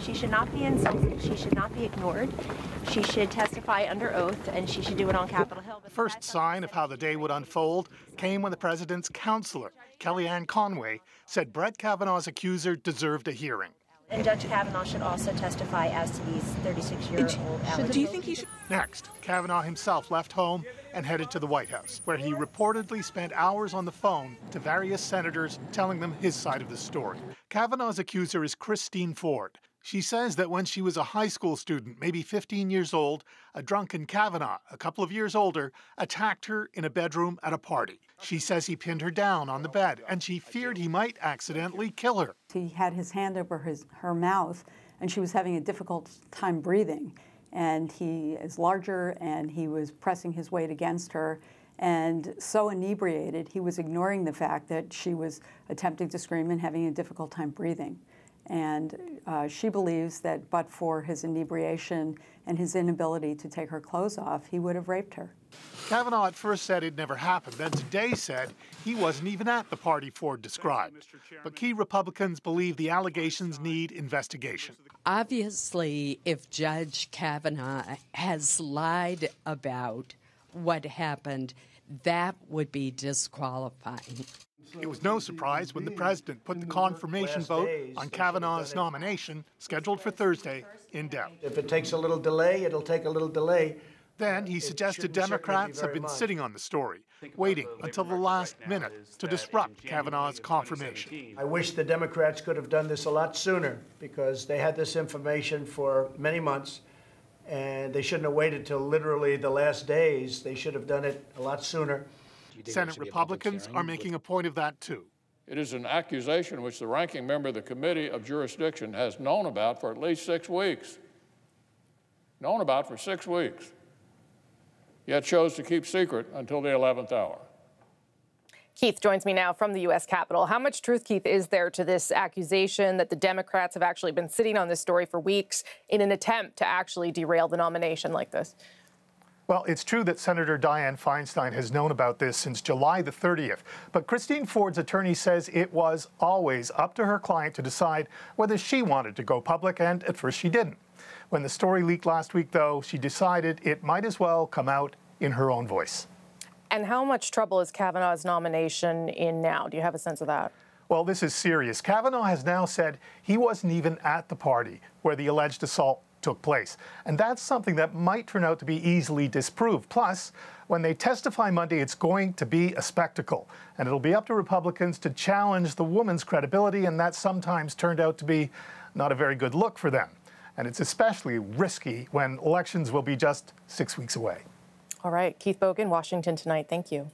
She should not be insulted. She should not be ignored. She should testify under oath, and she should do it on Capitol Hill. The first sign of how the day would unfold came when the president's counselor, Kellyanne Conway, said Brett Kavanaugh's accuser deserved a hearing. And Judge Kavanaugh should also testify as to these 36-year-old allegations. Do you think he should? Next, Kavanaugh himself left home and headed to the White House, where he reportedly spent hours on the phone to various senators telling them his side of the story. Kavanaugh's accuser is Christine Ford. She says that when she was a high school student, maybe 15 years old, a drunken Kavanaugh, a couple of years older, attacked her in a bedroom at a party. She says he pinned her down on the bed, and she feared he might accidentally kill her. He had his hand over her mouth, and she was having a difficult time breathing. And he is larger, and he was pressing his weight against her. And so inebriated, he was ignoring the fact that she was attempting to scream and having a difficult time breathing. And she believes that but for his inebriation and his inability to take her clothes off, he would have raped her. Kavanaugh at first said it never happened, then today said he wasn't even at the party Ford described. But key Republicans believe the allegations need investigation. Obviously, if Judge Kavanaugh has lied about what happened, that would be disqualifying. It was no surprise when the president put the confirmation vote on Kavanaugh's nomination, scheduled for Thursday, in doubt. If it takes a little delay, it'll take a little delay. Then he suggested Democrats have been sitting on the story, waiting until the last minute to disrupt Kavanaugh's confirmation. I wish the Democrats could have done this a lot sooner, because they had this information for many months, and they shouldn't have waited till literally the last days. They should have done it a lot sooner. Senate Republicans are making a point of that, too. It is an accusation which the ranking member of the Committee of Jurisdiction has known about for at least 6 weeks. Known about for 6 weeks. Yet chose to keep secret until the 11th hour. Keith joins me now from the U.S. Capitol. How much truth, Keith, is there to this accusation that the Democrats have actually been sitting on this story for weeks in an attempt to actually derail the nomination like this? Well, it's true that Senator Dianne Feinstein has known about this since July the 30th. But Christine Ford's attorney says it was always up to her client to decide whether she wanted to go public, and at first she didn't. When the story leaked last week, though, she decided it might as well come out in her own voice. And how much trouble is Kavanaugh's nomination in now? Do you have a sense of that? Well, this is serious. Kavanaugh has now said he wasn't even at the party where the alleged assault took place. And that's something that might turn out to be easily disproved. Plus, when they testify Monday, it's going to be a spectacle. And it'll be up to Republicans to challenge the woman's credibility, and that sometimes turned out to be not a very good look for them. And it's especially risky when elections will be just 6 weeks away. All right, Keith Bogan, Washington Tonight. Thank you.